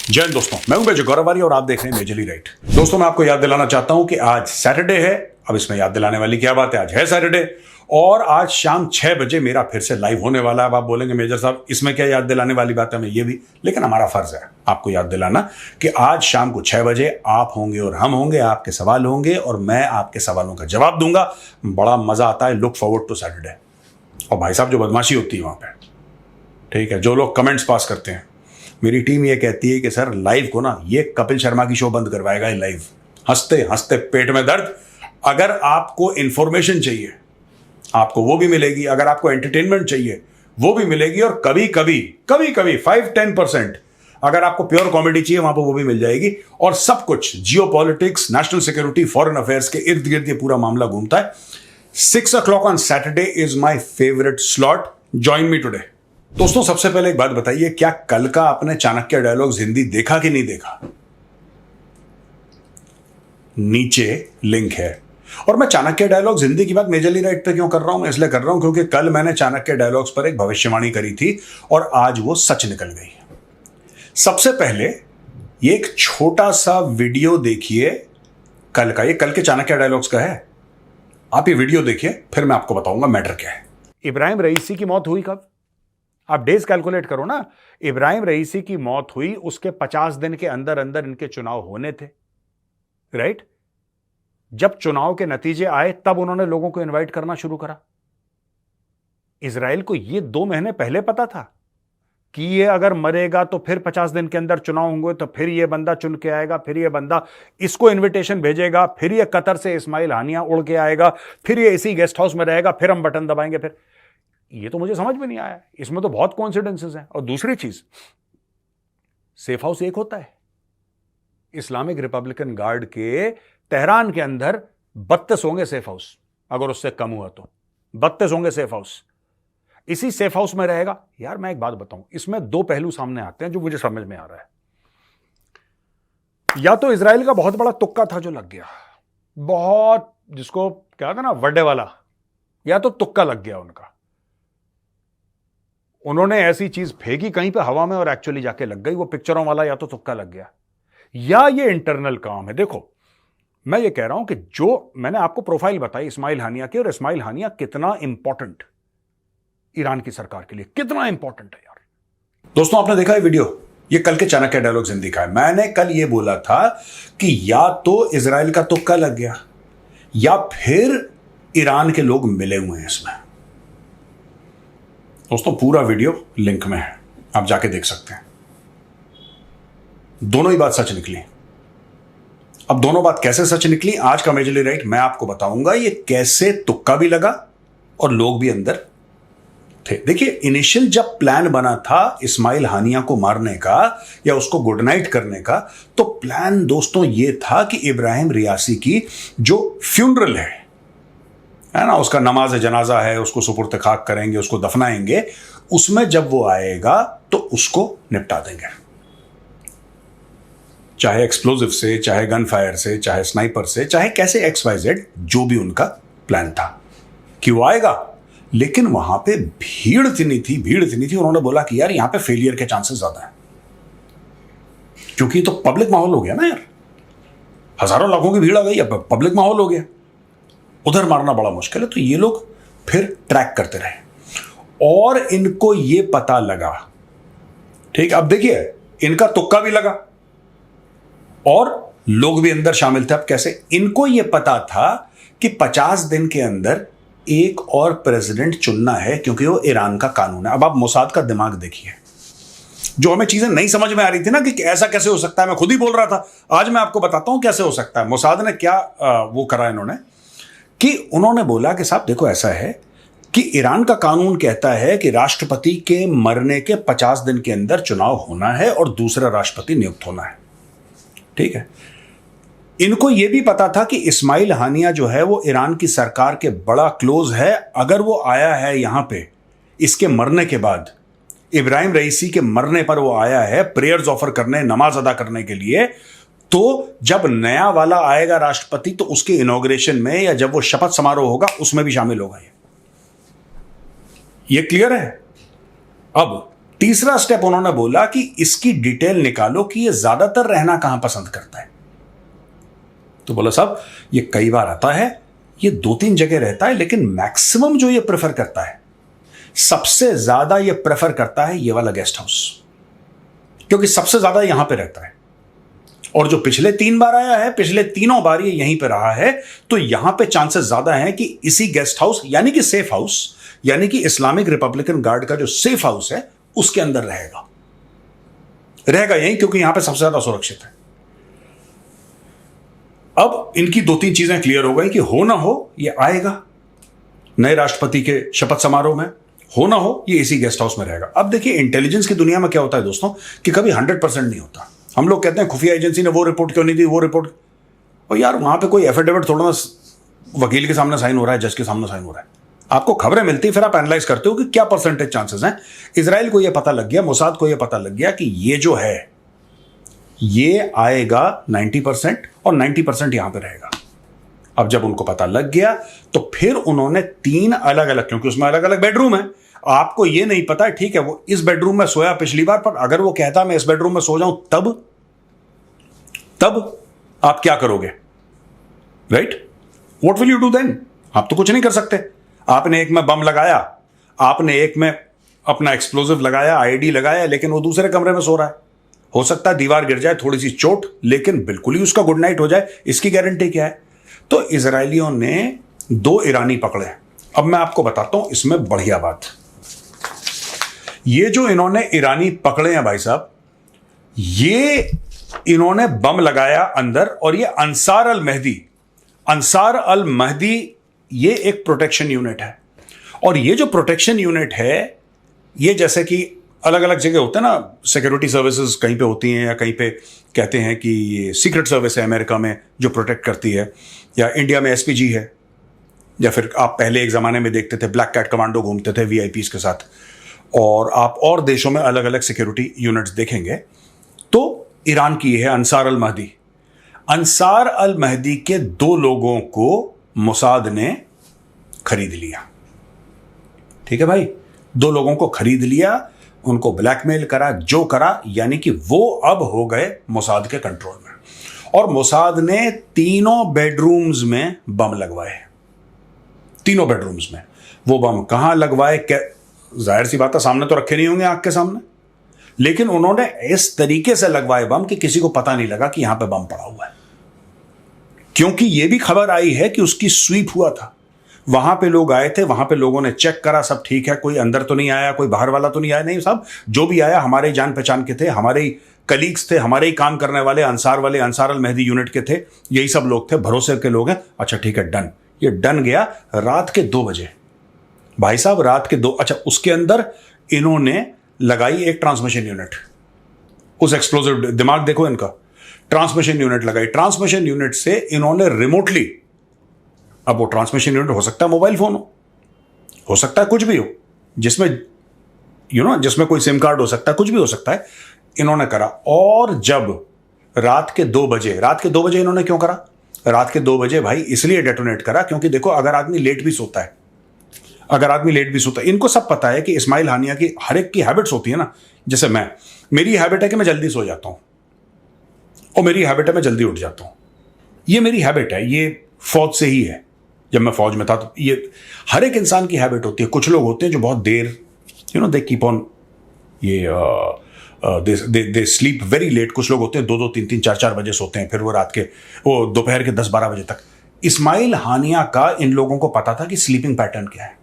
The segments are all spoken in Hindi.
जय हिंद दोस्तों, मैं हूं मेजर गौरवारी और आप देख रहे हैं मेजरली राइट। दोस्तों, मैं आपको याद दिलाना चाहता हूं कि आज सैटरडे है। अब इसमें याद दिलाने वाली क्या बात है, आज है सैटरडे और आज शाम 6 बजे मेरा फिर से लाइव होने वाला है। अब आप बोलेंगे मेजर साहब इसमें क्या याद दिलाने वाली बात है, मैं ये भी, लेकिन हमारा फर्ज है आपको याद दिलाना कि आज शाम को 6 बजे आप होंगे और हम होंगे, आपके सवाल होंगे और मैं आपके सवालों का जवाब दूंगा। बड़ा मजा आता है, लुक फॉरवर्ड टू सैटरडे। और भाई साहब जो बदमाशी होती है वहां पे, ठीक है, जो लोग कमेंट्स पास करते हैं, मेरी टीम ये कहती है कि सर लाइव को ना ये कपिल शर्मा की शो बंद करवाएगा, ये लाइव हंसते हंसते पेट में दर्द। अगर आपको इंफॉर्मेशन चाहिए आपको वो भी मिलेगी, अगर आपको एंटरटेनमेंट चाहिए वो भी मिलेगी, और कभी कभी 5-10% अगर आपको प्योर कॉमेडी चाहिए वहां पर वो भी मिल जाएगी। और सब कुछ जियो politics, national security, foreign affairs के इर्द गिर्द ये पूरा मामला घूमता है। 6 o'clock on Saturday is my favourite slot. Join me today. दोस्तों, सबसे पहले एक बात बताइए, क्या कल का आपने चाणक्य डायलॉग्स हिंदी देखा कि नहीं देखा? नीचे लिंक है। और मैं चाणक्य डायलॉग्स हिंदी की बात मेजरली राइट पे क्यों कर रहा हूं? मैं इसलिए कर रहा हूं क्योंकि कल मैंने चाणक्य डायलॉग्स पर एक भविष्यवाणी करी थी और आज वो सच निकल गई। सबसे पहले ये एक छोटा सा वीडियो देखिए कल का, ये कल के चाणक्य डायलॉग्स का है। आप ये वीडियो देखिए, फिर मैं आपको बताऊंगा मैटर क्या है। इब्राहिम रईसी की मौत हुई कब? आप डेज कैलकुलेट करो ना। इब्राहिम रईसी की मौत हुई, उसके 50 दिन के अंदर अंदर इनके चुनाव होने थे, राइट? जब चुनाव के नतीजे आए तब उन्होंने लोगों को इनवाइट करना शुरू करा। इजराइल को यह 2 महीने पहले पता था कि ये अगर मरेगा तो फिर 50 दिन के अंदर चुनाव होंगे, तो फिर ये बंदा चुन के आएगा, फिर ये बंदा इसको इनविटेशन भेजेगा, फिर ये कतर से इस्माइल हानिया उड़ के आएगा, फिर ये इसी गेस्ट हाउस में रहेगा, फिर हम बटन दबाएंगे। फिर ये तो मुझे समझ में नहीं आया, इसमें तो बहुत कॉन्सिडेंसेस हैं। और दूसरी चीज, सेफ हाउस एक होता है, इस्लामिक रिपब्लिकन गार्ड के तेहरान के अंदर 32 होंगे सेफ हाउस, अगर उससे कम हुआ तो 32 होंगे सेफ हाउस। इसी सेफ हाउस में रहेगा। यार मैं एक बात बताऊं, इसमें 2 पहलू सामने आते हैं जो मुझे समझ में आ रहा है। या तो इजराइल का बहुत बड़ा तुक्का था जो लग गया, बहुत, जिसको क्या था ना, वड्डे वाला, या तो तुक्का लग गया उनका, उन्होंने ऐसी चीज फेंकी कहीं पे हवा में और एक्चुअली जाके लग गई, वो पिक्चरों वाला या तो तुक्का लग गया, या ये इंटरनल काम है। देखो, मैं ये कह रहा हूं कि जो मैंने आपको प्रोफाइल बताई इस्माइल हानिया की, और इस्माइल हानिया कितना इंपॉर्टेंट ईरान की सरकार के लिए, कितना इंपॉर्टेंट है यार। दोस्तों, आपने देखा है वीडियो, ये कल के चाणक्य डायलॉग्स हिंदी का है। मैंने कल ये बोला था कि या तो इजराइल का तुक्का लग गया या फिर ईरान के लोग मिले हुए हैं इसमें। दोस्तों, पूरा वीडियो लिंक में है, आप जाके देख सकते हैं। दोनों ही बात सच निकली। अब दोनों बात कैसे सच निकली, आज का मेजरली राइट मैं आपको बताऊंगा। ये कैसे तुक्का भी लगा और लोग भी अंदर थे। देखिए, इनिशियल जब प्लान बना था इस्माइल हानिया को मारने का या उसको गुड नाइट करने का, तो प्लान दोस्तों ये था कि इब्राहिम रियासी की जो फ्यूनरल है ना, उसका नमाज जनाजा है, उसको सुपुर्द खाक करेंगे, उसको दफनाएंगे, उसमें जब वो आएगा तो उसको निपटा देंगे, चाहे एक्सप्लोजिव से, चाहे गन फायर से, चाहे स्नाइपर से, चाहे कैसे XYZ, जो भी उनका प्लान था कि वो आएगा। लेकिन वहां पे भीड़ इतनी थी, उन्होंने बोला कि यार यहां पे फेलियर के चांसेस ज्यादा है, क्योंकि तो पब्लिक माहौल हो गया ना यार, हजारों लाखों की भीड़ आ गई, अब पब्लिक माहौल हो गया, उधर मारना बड़ा मुश्किल है। तो ये लोग फिर ट्रैक करते रहे और इनको ये पता लगा, ठीक, अब देखिए इनका तुक्का भी लगा और लोग भी अंदर शामिल थे। अब कैसे? इनको ये पता था कि 50 दिन के अंदर एक और प्रेसिडेंट चुनना है, क्योंकि वो ईरान का कानून है। अब आप मोसाद का दिमाग देखिए, जो हमें चीजें नहीं समझ में आ रही थी ना कि ऐसा कैसे हो सकता है, मैं खुद ही बोल रहा था, आज मैं आपको बताता हूं कैसे हो सकता है। मोसाद ने क्या वो करा इन्होंने, कि उन्होंने बोला कि साहब देखो, ऐसा है कि ईरान का कानून कहता है कि राष्ट्रपति के मरने के 50 दिन के अंदर चुनाव होना है और दूसरा राष्ट्रपति नियुक्त होना है, ठीक है। इनको यह भी पता था कि इस्माइल हानिया जो है वो ईरान की सरकार के बड़ा क्लोज है। अगर वो आया है यहां पे इसके मरने के बाद, इब्राहिम रईसी के मरने पर वो आया है प्रेयर्स ऑफर करने, नमाज अदा करने के लिए, तो जब नया वाला आएगा राष्ट्रपति तो उसके इनॉग्रेशन में या जब वो शपथ समारोह होगा उसमें भी शामिल होगा। ये क्लियर है? अब तीसरा स्टेप उन्होंने बोला कि इसकी डिटेल निकालो कि ये ज्यादातर रहना कहां पसंद करता है। तो बोला साहब ये कई बार आता है, ये 2-3 जगह रहता है, लेकिन मैक्सिमम जो ये प्रेफर करता है, सबसे ज्यादा ये प्रेफर करता है ये वाला गेस्ट हाउस, क्योंकि सबसे ज्यादा यहां पे रहता है। और जो पिछले 3 बार आया है, पिछले तीनों बार ये यहीं पे रहा है, तो यहां पे चांसेस ज्यादा हैं कि इसी गेस्ट हाउस यानी कि सेफ हाउस, यानी कि इस्लामिक रिपब्लिकन गार्ड का जो सेफ हाउस है उसके अंदर रहेगा यहीं, क्योंकि यहां पे सबसे ज्यादा सुरक्षित है। अब इनकी 2-3 चीजें क्लियर हो गई कि हो ना हो ये आएगा नए राष्ट्रपति के शपथ समारोह में, हो ना हो ये इसी गेस्ट हाउस में रहेगा। अब देखिए इंटेलिजेंस की दुनिया में क्या होता है दोस्तों कि कभी 100% नहीं होता। हम लोग कहते हैं खुफिया एजेंसी ने वो रिपोर्ट क्यों नहीं दी, वो रिपोर्ट, और यार वहां पे कोई एफिडेविट थोड़ा ना वकील के सामने साइन हो रहा है, जज के सामने साइन हो रहा है। आपको खबरें मिलती है, फिर आप एनालाइज करते हो कि क्या परसेंटेज चांसेस हैं। इजराइल को यह पता लग गया, मोसाद को यह पता लग गया कि ये जो है ये आएगा 90% और 90% यहां पे रहेगा। अब जब उनको पता लग गया तो फिर उन्होंने 3 अलग अलग, क्योंकि उसमें अलग अलग बेडरूम है, आपको ये नहीं पता, ठीक है वो इस बेडरूम में सोया पिछली बार, पर अगर वो कहता मैं इस बेडरूम में सो जाऊं तब आप क्या करोगे, right? What will you do then? आप तो कुछ नहीं कर सकते। आपने एक में बम लगाया, आपने एक में अपना एक्सप्लोजिव लगाया, आईडी लगाया, लेकिन वो दूसरे कमरे में सो रहा है। हो सकता है दीवार गिर जाए, थोड़ी सी चोट, लेकिन बिल्कुल ही उसका गुड नाइट हो जाए, इसकी गारंटी क्या है? तो इजरायलियों ने 2 ईरानी पकड़े। अब मैं आपको बताता हूं इसमें बढ़िया बात। ये जो इन्होंने ईरानी पकड़े हैं भाई साहब, ये इन्होंने बम लगाया अंदर, और ये अंसार अल महदी ये एक प्रोटेक्शन यूनिट है। और ये जो प्रोटेक्शन यूनिट है, ये जैसे कि अलग अलग जगह होते हैं ना, सिक्योरिटी सर्विसेज कहीं पे होती हैं, या कहीं पे कहते हैं कि ये सीक्रेट सर्विस है अमेरिका में जो प्रोटेक्ट करती है, या इंडिया में एसपीजी है, या फिर आप पहले एक ज़माने में देखते थे ब्लैक कैट कमांडो घूमते थे वीआईपीज के साथ, और आप और देशों में अलग अलग सिक्योरिटी यूनिट्स देखेंगे। तो ईरान की है अंसार अल महदी के 2 लोगों को मोसाद ने खरीद लिया। ठीक है भाई, 2 लोगों को खरीद लिया, उनको ब्लैकमेल करा, जो करा, यानी कि वो अब हो गए मोसाद के कंट्रोल में। और मोसाद ने 3 बेडरूम्स में बम लगवाए, 3 बेडरूम्स में। वो बम कहां लगवाए, जाहिर सी बात है सामने तो रखे नहीं होंगे आंख के सामने, लेकिन उन्होंने इस तरीके से लगवाए बम कि किसी को पता नहीं लगा कि यहां पे बम पड़ा हुआ है। क्योंकि यह भी खबर आई है कि उसकी स्वीप हुआ था, वहां पे लोग आए थे, वहां पे लोगों ने चेक करा, सब ठीक है, कोई अंदर तो नहीं आया, कोई बाहर वाला तो नहीं आया। नहीं साहब, जो भी आया हमारे जान पहचान के थे, हमारे ही कलीग्स थे, हमारे ही काम करने वाले अंसार अल महदी यूनिट के थे, यही सब लोग थे, भरोसे के लोग हैं। अच्छा ठीक है, डन। ये डन गया रात के 2 बजे भाई साहब, रात के 2। अच्छा, उसके अंदर इन्होंने लगाई एक ट्रांसमिशन यूनिट, उस एक्सप्लोजिव, दिमाग देखो इनका, ट्रांसमिशन यूनिट लगाई। ट्रांसमिशन यूनिट से इन्होंने रिमोटली, अब वो ट्रांसमिशन यूनिट हो सकता है मोबाइल फोन हो सकता है कुछ भी हो, जिसमें जिसमें कोई सिम कार्ड हो सकता है, कुछ भी हो सकता है, इन्होंने करा। और जब रात के 2 बजे इन्होंने क्यों करा? रात के 2 बजे भाई इसलिए डेटोनेट करा क्योंकि देखो अगर आदमी लेट भी सोता है, इनको सब पता है कि इस्माइल हानिया की हर एक की हैबिट्स होती है ना। जैसे मेरी हैबिट है कि मैं जल्दी सो जाता हूं, और मेरी हैबिट है मैं जल्दी उठ जाता हूं। ये मेरी हैबिट है, ये फौज से ही है। जब मैं फौज में था तो ये हर एक इंसान की हैबिट होती है। कुछ लोग होते हैं जो बहुत देर they keep on, they sleep very late. कुछ लोग होते हैं 2-2, 3-3, 4-4 बजे सोते हैं, फिर वो दोपहर के 10-12 बजे तक। इस्माइल हानिया का इन लोगों को पता था कि स्लीपिंग पैटर्न क्या है।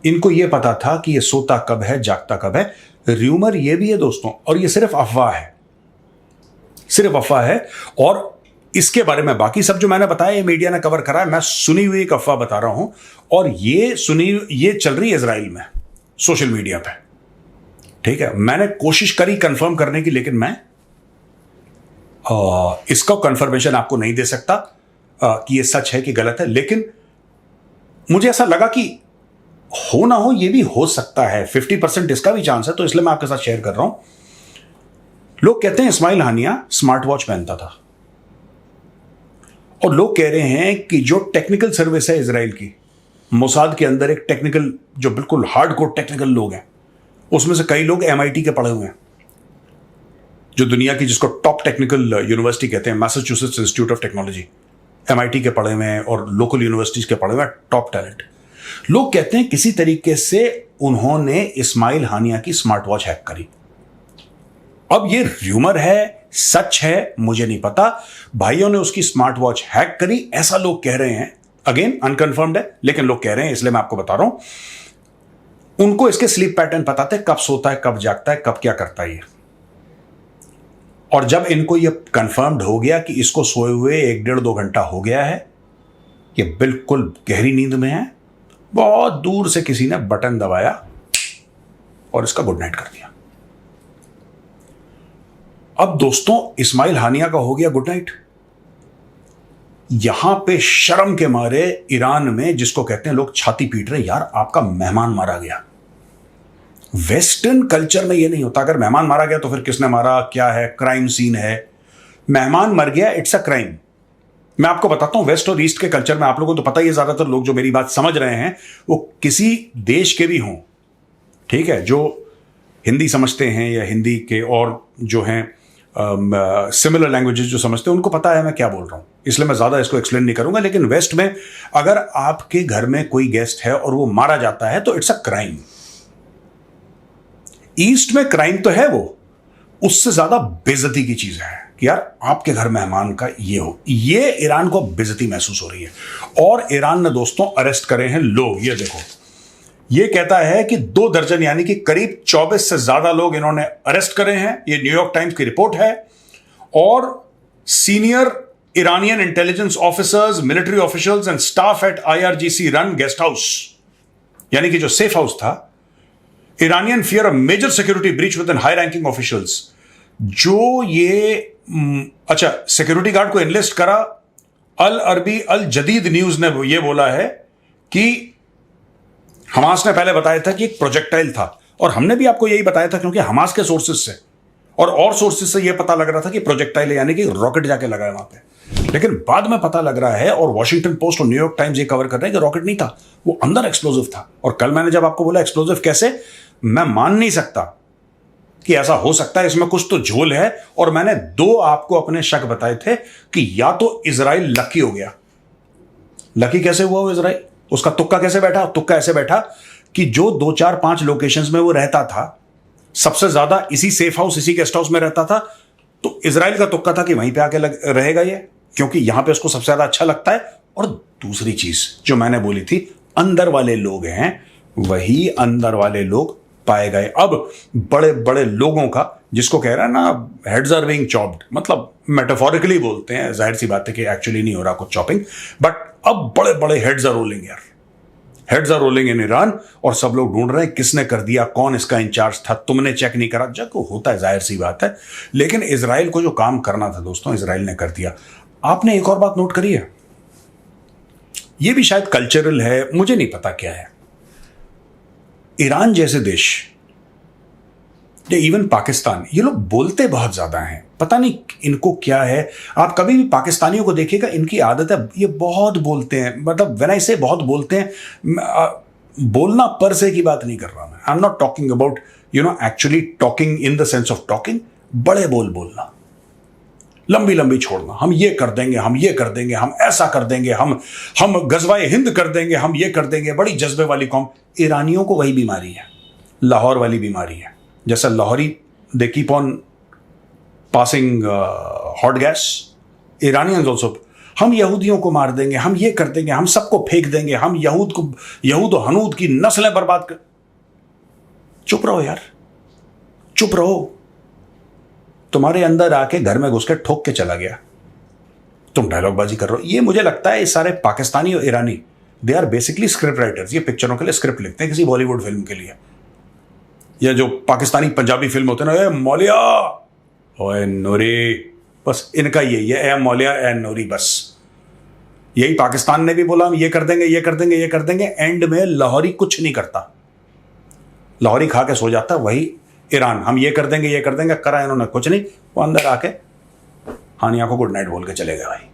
इनको यह पता था कि ये सोता कब है, जागता कब है। र्यूमर ये भी है दोस्तों, और ये सिर्फ अफवाह है, और इसके बारे में बाकी सब जो मैंने बताया ये मीडिया ने कवर करा है, मैं सुनी हुई एक अफवाह बता रहा हूं, और ये चल रही है इजराइल में सोशल मीडिया पे। ठीक है, मैंने कोशिश करी कंफर्म करने की, लेकिन मैं इसका कंफर्मेशन आपको नहीं दे सकता कि ये सच है कि गलत है। लेकिन मुझे ऐसा लगा कि हो ना हो, ये भी हो सकता है, 50% इसका भी चांस है, तो इसलिए मैं आपके साथ शेयर कर रहा हूं। लोग कहते हैं इस्माइल हानिया स्मार्ट वॉच पहनता था, और लोग कह रहे हैं कि जो टेक्निकल सर्विस है इजराइल की, मोसाद के अंदर एक टेक्निकल, जो बिल्कुल हार्डकोर टेक्निकल लोग हैं, उसमें से कई लोग MIT के पढ़े हुए हैं, जो दुनिया की जिसको टॉप टेक्निकल यूनिवर्सिटी कहते हैं, Massachusetts institute of technology, MIT के पढ़े हुए हैं और लोकल यूनिवर्सिटीज के पढ़े हुए हैं, टॉप टैलेंट लोग। कहते हैं किसी तरीके से उन्होंने इस्माइल हानिया की स्मार्ट वॉच हैक करी। अब ये र्यूमर है, सच है, मुझे नहीं पता। भाइयों ने उसकी स्मार्ट वॉच हैक करी, ऐसा लोग कह रहे हैं। अगेन अनकंफर्म्ड है, लेकिन लोग कह रहे हैं, इसलिए मैं आपको बता रहा हूं। उनको इसके स्लीप पैटर्न पता थे, कब सोता है, कब जागता है, कब क्या करता है ये। और जब इनको ये कंफर्म्ड हो गया कि इसको सोए हुए 1-1.5-2 घंटा हो गया है, ये बिल्कुल गहरी नींद में है, बहुत दूर से किसी ने बटन दबाया और इसका गुड नाइट कर दिया। अब दोस्तों, इस्माइल हानिया का हो गया गुड नाइट। यहां पे शर्म के मारे ईरान में, जिसको कहते हैं लोग, छाती पीट रहे, यार आपका मेहमान मारा गया। वेस्टर्न कल्चर में यह नहीं होता। अगर मेहमान मारा गया तो फिर किसने मारा, क्या है, क्राइम सीन है। मेहमान मर गया, इट्स अ क्राइम। मैं आपको बताता हूं, वेस्ट और ईस्ट के कल्चर में, आप लोगों को तो पता ही है, ज्यादातर लोग जो मेरी बात समझ रहे हैं वो किसी देश के भी हों, ठीक है, जो हिंदी समझते हैं या हिंदी के और जो हैं सिमिलर लैंग्वेजेस जो समझते हैं, उनको पता है मैं क्या बोल रहा हूं, इसलिए मैं ज्यादा इसको एक्सप्लेन नहीं करूंगा। लेकिन वेस्ट में अगर आपके घर में कोई गेस्ट है और वो मारा जाता है तो इट्स अ क्राइम। ईस्ट में क्राइम तो है, वो उससे ज्यादा बेइज्जती की चीज है कि यार आपके घर मेहमान का ये हो। ये ईरान को बेइज्जती महसूस हो रही है। और ईरान ने दोस्तों अरेस्ट करे हैं लोग। ये देखो, ये कहता है कि 2 दर्जन यानी कि करीब 24 से ज्यादा लोग इन्होंने अरेस्ट करे हैं। ये न्यूयॉर्क टाइम्स की रिपोर्ट है। और senior Iranian intelligence officers, military officials and staff at IRGC run guest house, यानी कि जो सेफ हाउस था, Iranian fear a major security breach within high ranking officials. जो ये अच्छा, सिक्योरिटी गार्ड को एनलिस्ट करा। अल अरबी अल जदीद न्यूज ने ये बोला है कि हमास ने पहले बताया था कि एक प्रोजेक्टाइल था, और हमने भी आपको यही बताया था क्योंकि हमास के सोर्सेज से और सोर्सेज से यह पता लग रहा था कि प्रोजेक्टाइल है, यानी कि रॉकेट जाके लगा है वहां पे। लेकिन बाद में पता लग रहा है, और वॉशिंगटन पोस्ट और न्यूयॉर्क टाइम्स ये कवर कर रहे हैं कि रॉकेट नहीं था, वो अंदर एक्सप्लोजिव था। और कल मैंने जब आपको बोला एक्सप्लोजिव कैसे, मैं मान नहीं सकता कि ऐसा हो सकता है, इसमें कुछ तो झोल है। और मैंने 2 आपको अपने शक बताए थे कि या तो इजराइल लकी हो गया। लकी कैसे हुआ वो इजराइल? उसका तुक्का कैसे बैठा? तुक्का ऐसे बैठा कि जो 2, 4, 5 लोकेशंस में वो रहता था, सबसे ज्यादा इसी सेफ हाउस, इसी गेस्ट हाउस में रहता था। तो इजराइल का तुक्का था कि वहीं पे आके रहेगा ये, क्योंकि यहां पे उसको सबसे ज्यादा अच्छा लगता है। और दूसरी चीज जो मैंने बोली थी, अंदर वाले लोग हैं, वही अंदर वाले लोग पाए गए। अब बड़े बड़े लोगों का, जिसको कह रहा है ना हेड्स आर बीइंग चॉप्ड, मतलब मेटाफोरिकली बोलते हैं, जाहिर सी बात है कि एक्चुअली नहीं हो रहा कुछ चॉपिंग, बट अब बड़े बड़े हेड्स आर रोलिंग यार, heads are rolling in Iran. और सब लोग ढूंढ रहे हैं किसने कर दिया, कौन इसका इंचार्ज था, तुमने चेक नहीं करा। जब होता है, जाहिर सी बात है। लेकिन इजराइल को जो काम करना था दोस्तों, इजराइल ने कर दिया। आपने एक और बात नोट करी है, यह भी शायद कल्चरल है, मुझे नहीं पता क्या है। ईरान जैसे देश या इवन पाकिस्तान, ये लोग बोलते बहुत ज्यादा हैं, पता नहीं इनको क्या है। आप कभी भी पाकिस्तानियों को देखिएगा, इनकी आदत है, ये बहुत बोलते हैं। मतलब व्हेन आई से बहुत बोलते हैं, बोलना पर से की बात नहीं कर रहा मैं। I am not talking about actually talking in the sense of talking. बड़े बोलना, लंबी लंबी छोड़ना, हम ये कर देंगे, हम ये कर देंगे, हम ऐसा कर देंगे, हम गजवाए हिंद कर देंगे, हम ये कर देंगे। बड़ी जज्बे वाली कौम। ईरानियों को वही बीमारी है, लाहौर वाली बीमारी है। जैसा लाहौरी दे keep on passing hot gas, Iranians also. हम यहूदियों को मार देंगे, हम ये कर देंगे, हम सबको फेंक देंगे, हम यहूद और हनूद की नस्लें बर्बाद कर। चुप रहो यार, चुप रहो। तुम्हारे अंदर आके घर में घुस के ठोक के चला गया, तुम डायलॉगबाजी कर रहे हो। ये मुझे लगता है ये सारे पाकिस्तानी और Irani, they are basically script writers. ये पिक्चरों के लिए स्क्रिप्ट लिखते हैं, किसी बॉलीवुड फिल्म के लिए, या जो पाकिस्तानी पंजाबी फिल्म होते हैं ना, ए मौलिया ओए नूरी, बस इनका यही है, ए मौलिया ए नूरी। बस यही पाकिस्तान ने भी बोला, हम ये कर देंगे, ये कर देंगे, ये कर देंगे। एंड में लाहौरी कुछ नहीं करता, लाहौरी खा के सो जाता। वही ईरान, हम ये कर देंगे, ये कर देंगे, करा इन्होंने कुछ नहीं। वो अंदर आके हानिया को गुड नाइट बोल के चले गए भाई।